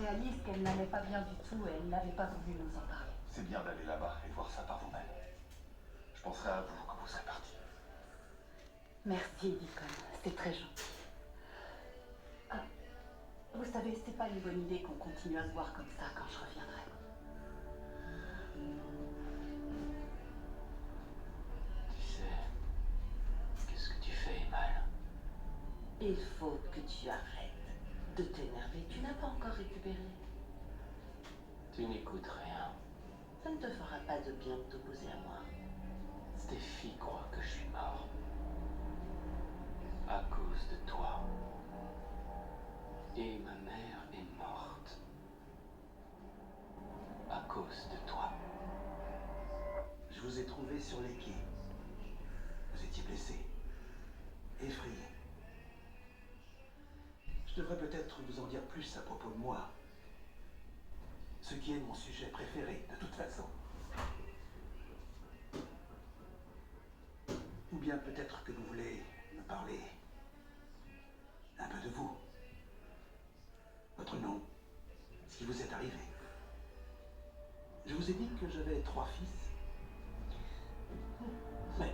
réalise qu'elle n'allait pas bien du tout et elle n'avait pas voulu nous en parler. C'est bien d'aller là-bas et voir ça par vous-même. Je penserai à vous quand vous serez parti. Merci, Deacon. C'est très gentil. Ah, vous savez, c'est pas une bonne idée qu'on continue à se voir comme ça quand je reviendrai. Tu sais, qu'est-ce que tu fais, Emal? Il faut que tu arrêtes de t'énerver. Tu n'as pas encore récupéré. Tu n'écoutes rien. Ça ne te fera pas de bien de t'opposer à moi. Stéphie croit que je suis mort. À cause de toi. Et ma mère est morte. À cause de toi. Je vous ai trouvé sur les quais. Vous étiez blessé. Effrayé. Je devrais peut-être vous en dire plus à propos de moi. Ce qui est mon sujet préféré, de toute façon. Ou bien peut-être que vous voulez me parler un peu de vous. Votre nom, ce qui vous est arrivé. Je vous ai dit que j'avais 3 fils. Mais...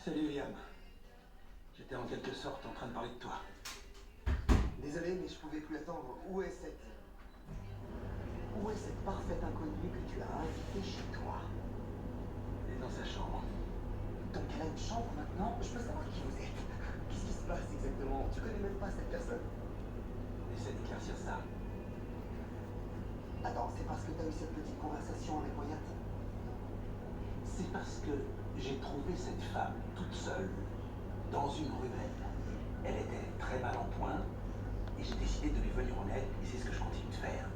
Salut Liam. J'étais en quelque sorte en train de parler de toi. Désolé, mais je pouvais plus attendre. Où est cette parfaite inconnue que tu as invitée chez toi? Elle est dans sa chambre. Donc elle a une chambre maintenant? Je peux savoir qui vous êtes? Qu'est-ce qui se passe exactement? Tu connais même pas cette personne? Essaie d'éclaircir ça. Attends, c'est parce que tu as eu cette petite conversation avec Wyatt? C'est parce que j'ai trouvé cette femme toute seule dans une ruelle. Elle était très mal en point et j'ai décidé de lui venir en aide et c'est ce que je continue de faire.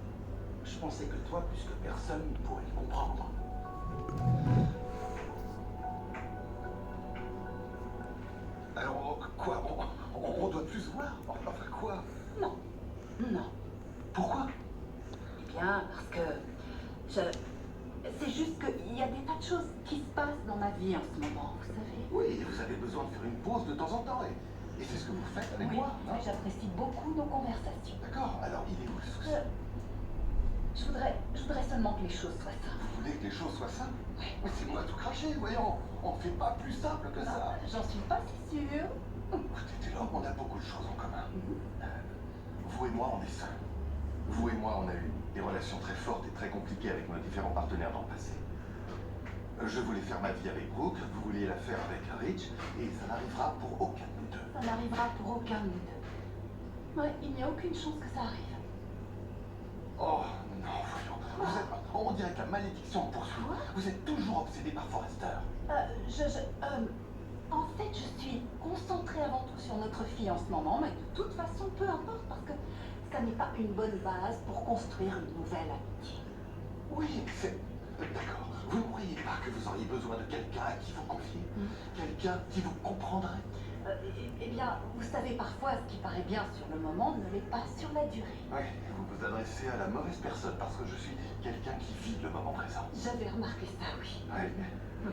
Je pensais que toi, plus que personne, pourrait le comprendre. Alors, quoi? On doit plus se voir? Enfin, quoi? Non. Non. Pourquoi? Eh bien, parce que c'est juste qu'il y a des tas de choses qui se passent dans ma vie en ce moment, vous savez. Oui, vous avez besoin de faire une pause de temps en temps et c'est ce que vous faites avec Oui, moi, mais hein? j'apprécie beaucoup nos conversations. D'accord, alors il est où le souci? Je voudrais seulement que les choses soient simples. Vous voulez que les choses soient simples? Oui. Mais c'est moi tout craché, voyons. On ne fait pas plus simple que ça. J'en suis pas si sûre. Écoutez, Taylor, on a beaucoup de choses en commun. Vous et moi, on est sains. Vous et moi, on a eu des relations très fortes et très compliquées avec nos différents partenaires dans le passé. Je voulais faire ma vie avec Brooke, vous vouliez la faire avec Rich, et ça n'arrivera pour aucun de nous deux. Ça n'arrivera pour aucun de nous deux. Ouais, il n'y a aucune chance que ça arrive. Oh, non, voyons. On dirait que la malédiction me poursuit. Quoi? Vous êtes toujours obsédé par Forrester. En fait, je suis concentrée avant tout sur notre fille en ce moment, mais de toute façon, peu importe, parce que ça n'est pas une bonne base pour construire une nouvelle amitié. Oui, c'est... D'accord. Vous ne croyez pas que vous auriez besoin de quelqu'un à qui vous confier? Quelqu'un qui vous comprendrait? Eh bien, vous savez, parfois, ce qui paraît bien sur le moment ne l'est pas sur la durée. Oui, vous vous adressez à la mauvaise personne parce que je suis quelqu'un qui vit le moment présent. J'avais remarqué ça, oui. Oui. Oui.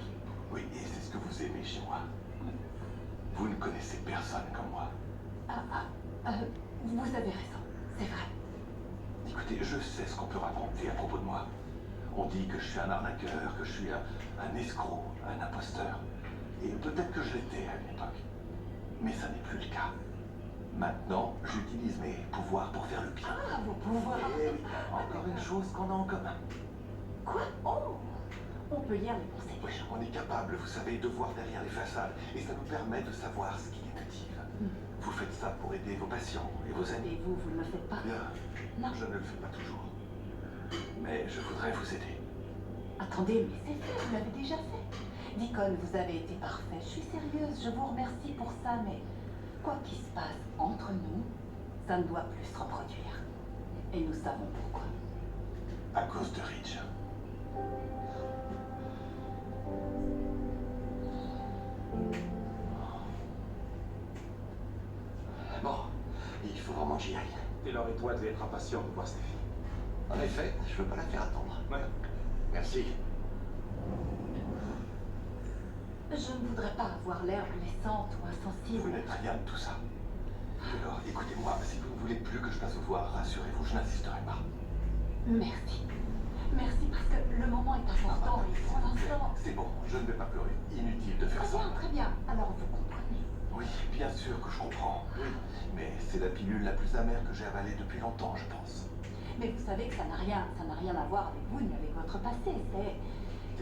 Oui, et c'est ce que vous aimez chez moi. Vous ne connaissez personne comme moi. Vous avez raison, c'est vrai. Écoutez, je sais ce qu'on peut raconter à propos de moi. On dit que je suis un arnaqueur, que je suis un escroc, un imposteur. Et peut-être que je l'étais à une époque. Mais ça n'est plus le cas. Maintenant, j'utilise mes pouvoirs pour faire le bien. Ah, vos pouvoirs. Et oui, encore une chose qu'on a en commun. Quoi? Oh, on peut lire les pensées Oui, des gens. on est capable, vous savez, de voir derrière les façades. Et ça nous permet de savoir ce qui les motive. Vous faites ça pour aider vos patients et vos amis. Et vous ne le faites pas? Bien, Non. je ne le fais pas toujours. Mais je voudrais vous aider. Attendez, mais c'est fait, vous l'avez déjà fait. Deacon, vous avez été parfait. Je suis sérieuse, je vous remercie pour ça, mais quoi qu'il se passe entre nous, ça ne doit plus se reproduire. Et nous savons pourquoi. À cause de Rich. Bon, il faut vraiment que j'y aille. Taylor et toi devez être impatients de voir Stéphie. En effet, je veux pas la faire attendre. Ouais. Merci. Je ne voudrais pas avoir l'air blessante ou Vous insensible. n'êtes rien de tout ça. Alors, écoutez-moi, si vous ne voulez plus que je passe vous voir, rassurez-vous, je n'insisterai pas. Merci. Merci parce que le moment est important et pour l'instant... C'est bon, je ne vais pas pleurer. Inutile de faire Très ça. bien, très bien. Alors vous comprenez. Oui, bien sûr que je comprends. Oui. Mais c'est la pilule la plus amère que j'ai avalée depuis longtemps, je pense. Mais vous savez que ça n'a rien à voir avec vous ni avec votre passé. C'est...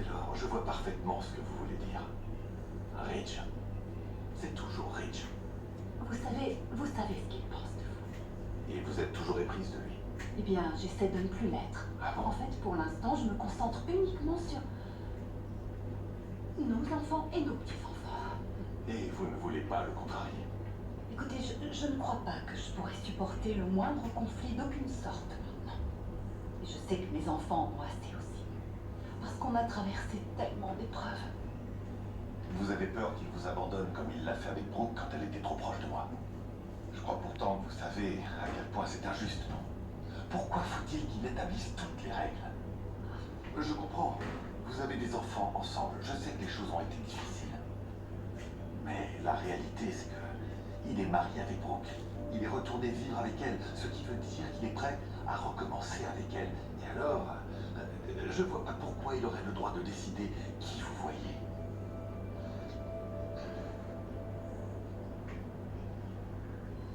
Dès lors, je vois parfaitement ce que vous voulez dire. Ridge. C'est toujours Ridge. Vous savez ce qu'il pense de vous. Et vous êtes toujours éprise de lui. Eh bien, j'essaie de ne plus l'être. Ah bon? En fait, pour l'instant, je me concentre uniquement sur nos enfants et nos petits-enfants. Et vous ne voulez pas le contrarier. Écoutez, je ne crois pas que je pourrais supporter le moindre conflit d'aucune sorte maintenant. Et je sais que mes enfants ont assez aussi. Parce qu'on a traversé tellement d'épreuves. Vous avez peur qu'il vous abandonne comme il l'a fait avec Brooke quand elle était trop proche de moi. Je crois pourtant que vous savez à quel point c'est injuste, non? Pourquoi faut-il qu'il établisse toutes les règles? Je comprends. Vous avez des enfants ensemble. Je sais que les choses ont été difficiles. Mais la réalité, c'est que il est marié avec Brooke. Il est retourné vivre avec elle, ce qui veut dire qu'il est prêt à recommencer avec elle. Et alors, je vois pas pourquoi il aurait le droit de décider qui vous voyez.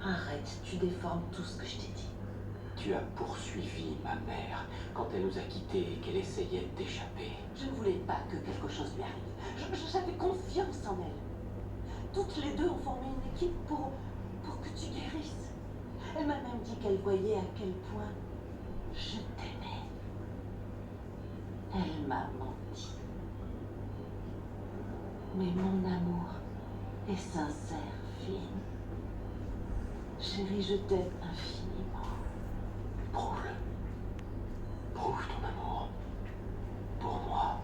Arrête, tu déformes tout ce que je t'ai dit. Tu as poursuivi ma mère quand elle nous a quittés et qu'elle essayait d'échapper. Je ne voulais pas que quelque chose lui arrive. J'avais confiance en elle. Toutes les deux ont formé une équipe pour que tu guérisses. Elle m'a même dit qu'elle voyait à quel point je t'aimais. Elle m'a menti. Mais mon amour est sincère, Finn. Chérie, je t'aime infiniment. Prouve-le. Prouve ton amour. Pour moi.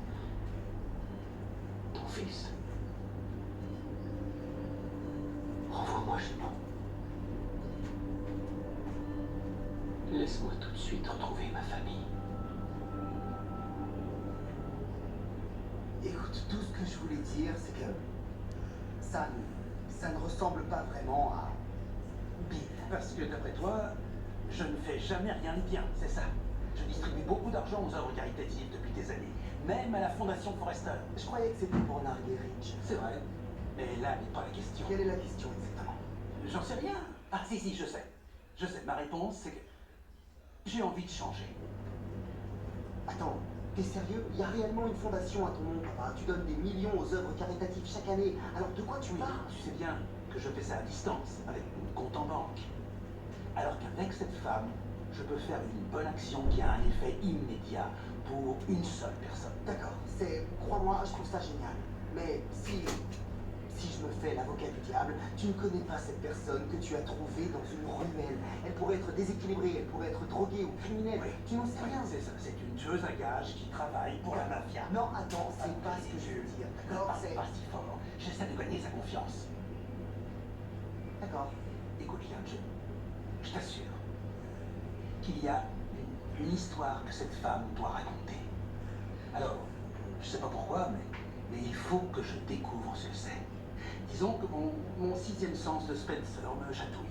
Ton fils. Renvoie-moi chez moi. Laisse-moi tout de suite retrouver ma famille. Écoute, tout ce que je voulais dire, c'est que ça ne ressemble pas vraiment à Bill. Parce que d'après toi, je ne fais jamais rien de bien, c'est ça. Je distribue beaucoup d'argent aux œuvres caritatives depuis des années, même à la Fondation Forrester. Je croyais que c'était pour narguer Rich. C'est vrai, mais là n'est pas la question. Quelle est la question exactement? J'en sais rien. Ah si, je sais. Je sais, ma réponse, c'est que j'ai envie de changer. Attends, t'es sérieux? Il y a réellement une fondation à ton nom, papa. Tu donnes des millions aux œuvres caritatives chaque année. Alors de quoi tu Oui, parles? tu sais bien que je fais ça à distance, avec mon compte en banque. Alors qu'avec cette femme, je peux faire une bonne action qui a un effet immédiat pour une seule personne. D'accord, crois-moi, je trouve ça génial. Mais si je me fais l'avocat du diable, tu ne connais pas cette personne que tu as trouvée dans une ruelle. Elle pourrait être déséquilibrée, elle pourrait être droguée ou criminelle. Oui. Tu n'en sais rien. C'est ça, c'est une tueuse à gages qui travaille pour la mafia. Non, attends, c'est pas ce que je veux dire. D'accord, Pas si fort. J'essaie de gagner sa confiance. D'accord. Écoute, Liam, je t'assure qu'il y a une histoire que cette femme doit raconter. Alors, je sais pas pourquoi, mais il faut que je découvre ce que c'est. Disons que mon sixième sens de Spencer me chatouille.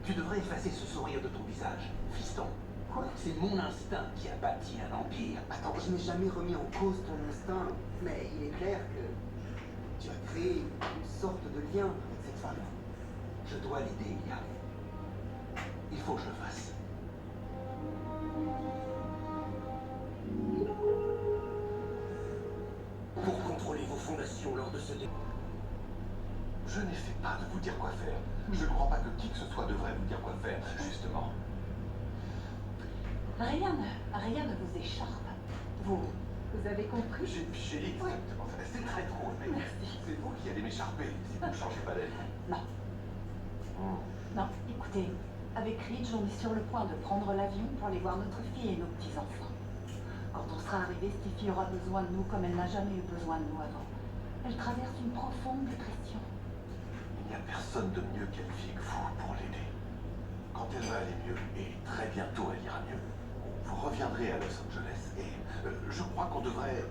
Tu devrais effacer ce sourire de ton visage, fiston. Quoi? C'est mon instinct qui a bâti un empire. Attends, je n'ai jamais remis en cause ton instinct, mais il est clair que tu as créé une sorte de lien avec cette femme. Je dois l'aider, Liam. Il faut que je le fasse. Pour contrôler vos fondations lors de ce débat. Je n'essaie pas de vous dire quoi faire. Je ne crois pas que qui que ce soit devrait vous dire quoi faire, justement. Rien ne vous échappe. Vous avez compris? J'ai exactement ça. C'est très drôle, mais Merci. c'est vous qui allez m'écharper si vous ne changez pas d'avis. Non. Non, écoutez, avec Ridge, on est sur le point de prendre l'avion pour aller voir notre fille et nos petits-enfants. Quand on sera arrivé, Stiffy aura besoin de nous comme elle n'a jamais eu besoin de nous avant. Elle traverse une profonde dépression. Il n'y a personne de mieux qu'elle fille que vous pour l'aider. Quand elle va aller mieux, et très bientôt elle ira mieux, vous reviendrez à Los Angeles et je crois qu'on devrait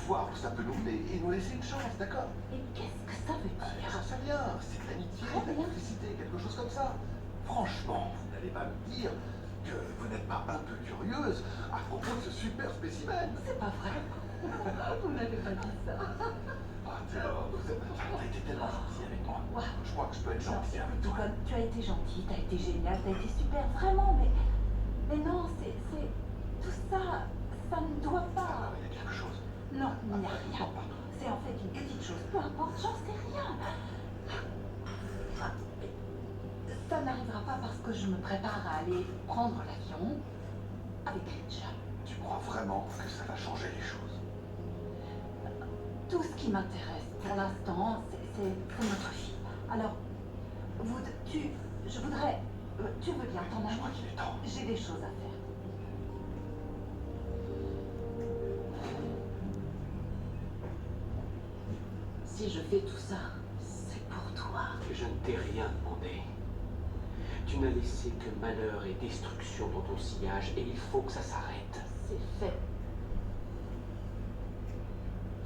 voir où ça peut nous mener et nous laisser une chance, d'accord? Et qu'est-ce que ça veut dire? J'en sais rien, c'est de l'amitié, Très de la bien. complicité, quelque chose comme ça. Franchement, vous n'allez pas me dire que vous n'êtes pas un peu curieuse à propos de ce super spécimen. C'est pas vrai. Vous n'avez pas dit ça. Ah, Taylor, t'as été tellement gentil avec moi. Waouh. Je crois que je peux être Non, gentil avec toi. Deacon, tu as été gentil, tu as été génial, tu as été super, vraiment, mais non, c'est tout ça, ça ne doit pas. Alors, il y a quelque chose. Non, il n'y a rien. Non, pardon. C'est en fait une petite chose, peu importe, j'en sais rien. Ah, ça n'arrivera pas parce que je me prépare à aller prendre l'avion avec Rich. Tu crois vraiment que ça va changer les choses? Tout ce qui m'intéresse pour l'instant, c'est notre fille. Alors, je voudrais... tu veux bien t'en Je aller? crois qu'il est temps. J'ai des choses à faire. Si je fais tout ça, c'est pour toi. Je ne t'ai rien demandé. Tu n'as laissé que malheur et destruction dans ton sillage et il faut que ça s'arrête. C'est fait.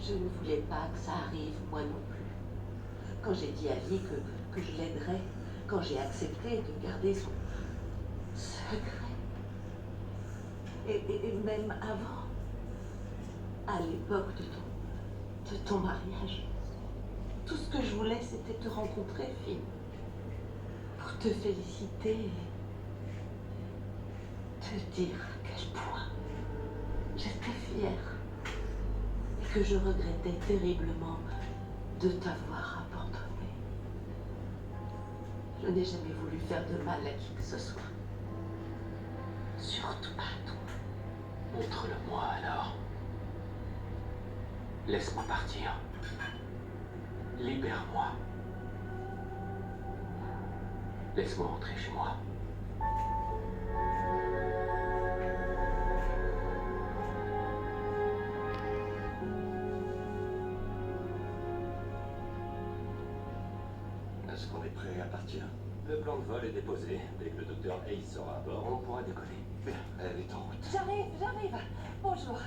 Je ne voulais pas que ça arrive, moi non plus. Quand j'ai dit à Lee que je l'aiderais, quand j'ai accepté de garder son secret. Et même avant, à l'époque de ton mariage, tout ce que je voulais, c'était te rencontrer, Finn. Pour te féliciter et te dire à quel point j'étais fière. Et que je regrettais terriblement de t'avoir abandonné. Je n'ai jamais voulu faire de mal à qui que ce soit. Surtout pas à toi. Montre-le-moi alors. Laisse-moi partir. Libère-moi. Laisse-moi rentrer chez moi. Est-ce qu'on est prêt à partir? Le plan de vol est déposé. Dès que le docteur Hayes sera à bord, on pourra décoller. Bien, elle est en route. J'arrive. Bonjour.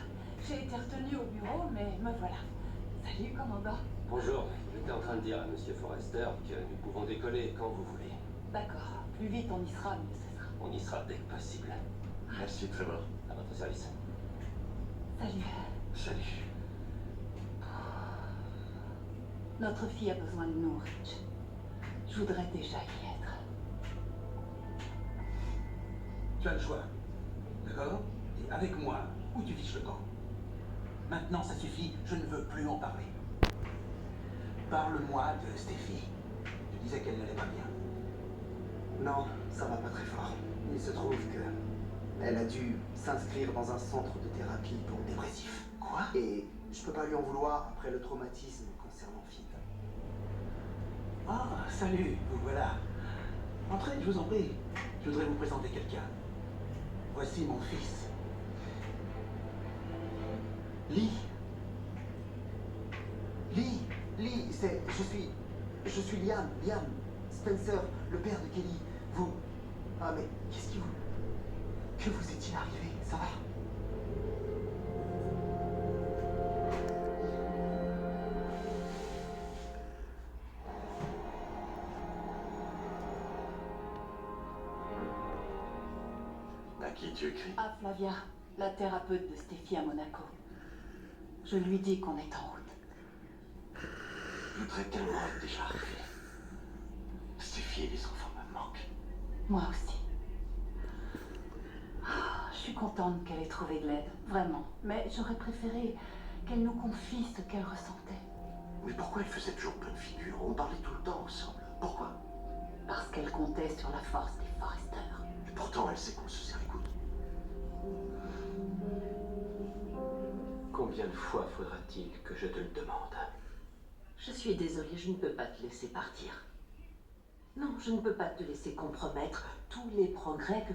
J'ai été retenue au bureau, mais me voilà. Salut, commandant. Bonjour, j'étais en train de dire à Monsieur Forrester que nous pouvons décoller quand vous voulez. D'accord. Plus vite on y sera, mieux ce sera. On y sera dès que possible. Merci, Trevor. À votre service. Salut. Salut. Notre fille a besoin de nous, Rich. Je voudrais déjà y être. Tu as le choix. D'accord? Et avec moi, ou tu fiches le camp. Maintenant, ça suffit, je ne veux plus en parler. Parle-moi de Stéphie. Tu disais qu'elle n'allait pas bien. Non, ça va pas très fort. Il se trouve que elle a dû s'inscrire dans un centre de thérapie pour dépressifs. Quoi? Et je peux pas lui en vouloir après le traumatisme concernant Finn. Ah, salut, vous voilà. Entrez, je vous en prie. Je voudrais vous présenter quelqu'un. Voici mon fils. Lee. Lee, je suis Liam Spencer, le père de Kelly. Vous... Ah mais qu'est-ce qui vous... Que vous est-il arrivé? Ça va? À qui tu écris? Ah, Flavia, la thérapeute de Stéphie à Monaco. Je lui dis qu'on est en route. Je voudrais tellement être déjà arrivé. Stéphie et les enfants me manquent. Moi aussi. Ah, je suis contente qu'elle ait trouvé de l'aide, vraiment. Mais j'aurais préféré qu'elle nous confie ce qu'elle ressentait. Mais pourquoi elle faisait toujours bonne figure? On parlait tout le temps ensemble. Pourquoi? Parce qu'elle comptait sur la force des Forrester. Et pourtant, elle sait qu'on se serre les coudes. Combien de fois faudra-t-il que je te le demande? Je suis désolée, je ne peux pas te laisser partir. Non, je ne peux pas te laisser compromettre tous les progrès que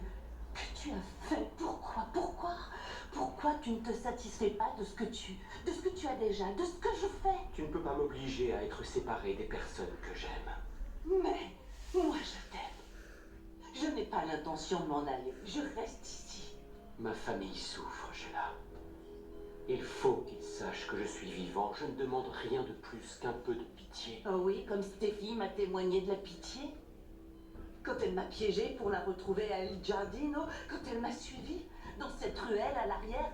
tu as faits. Pourquoi tu ne te satisfais pas de ce que tu as déjà, de ce que je fais? Tu ne peux pas m'obliger à être séparé des personnes que j'aime. Mais moi je t'aime. Je n'ai pas l'intention de m'en aller. Je reste ici. Ma famille souffre, Sheila. Il faut qu'il sache que je suis vivant. Je ne demande rien de plus qu'un peu de pitié. Oh oui, comme Steffi m'a témoigné de la pitié. Quand elle m'a piégée pour la retrouver à El Giardino, quand elle m'a suivie dans cette ruelle à l'arrière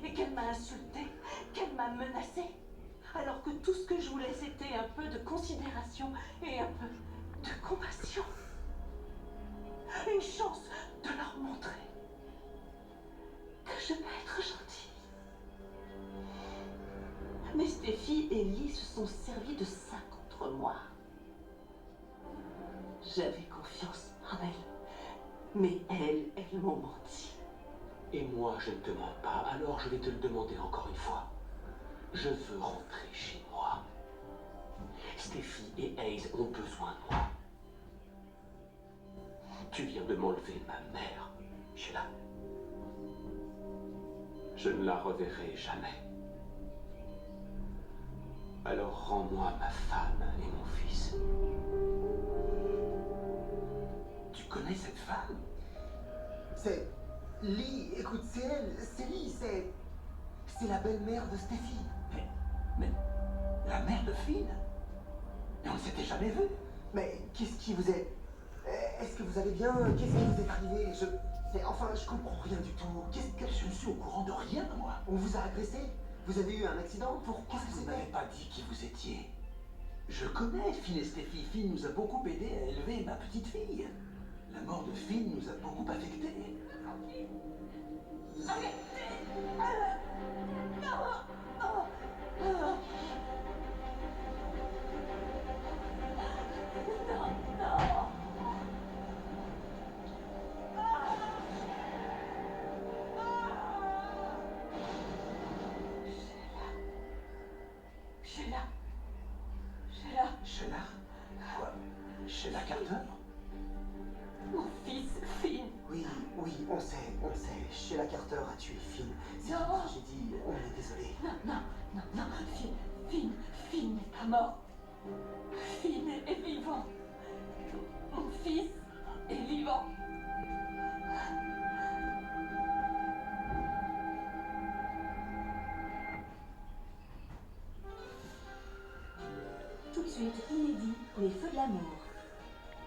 et qu'elle m'a insultée, qu'elle m'a menacée. Alors que tout ce que je voulais, c'était un peu de considération et un peu de compassion. Une chance de leur montrer que je peux être gentille. Mais Steffi et Lee se sont servis de ça contre moi. J'avais confiance en elles, mais elles m'ont menti. Et moi, je ne te mens pas, alors je vais te le demander encore une fois. Je veux rentrer chez moi. Steffi et Hayes ont besoin de moi. Tu viens de m'enlever ma mère, Sheila. Je ne la reverrai jamais. Alors rends-moi ma femme et mon fils. Tu connais cette femme? C'est... Lee, écoute, c'est elle, c'est Lee, c'est la belle-mère de Steffi. Mais la mère de Finn? Mais on ne s'était jamais vu. Mais qu'est-ce qui vous est... Est-ce que vous allez bien? Qu'est-ce qui vous est arrivé? Enfin, je comprends rien du tout. Je ne suis au courant de rien, moi. On vous a agressé? Vous avez eu un accident? Pourquoi Qu'est-ce que vous ne m'avez c'était? pas dit qui vous étiez? Je connais Finn et Steffi. Finn nous a beaucoup aidé à élever ma petite fille. La mort de Finn nous a beaucoup affectés. Sheila? Quoi? Sheila Carter? Mon fils, Finn. Oui, on sait. Sheila Carter a tué Finn. C'est Non. une tragédie, on est désolé. Non, Finn n'est pas mort. Finn est vivant. Mon fils est vivant. Tout de suite, inédit, les feux de l'amour.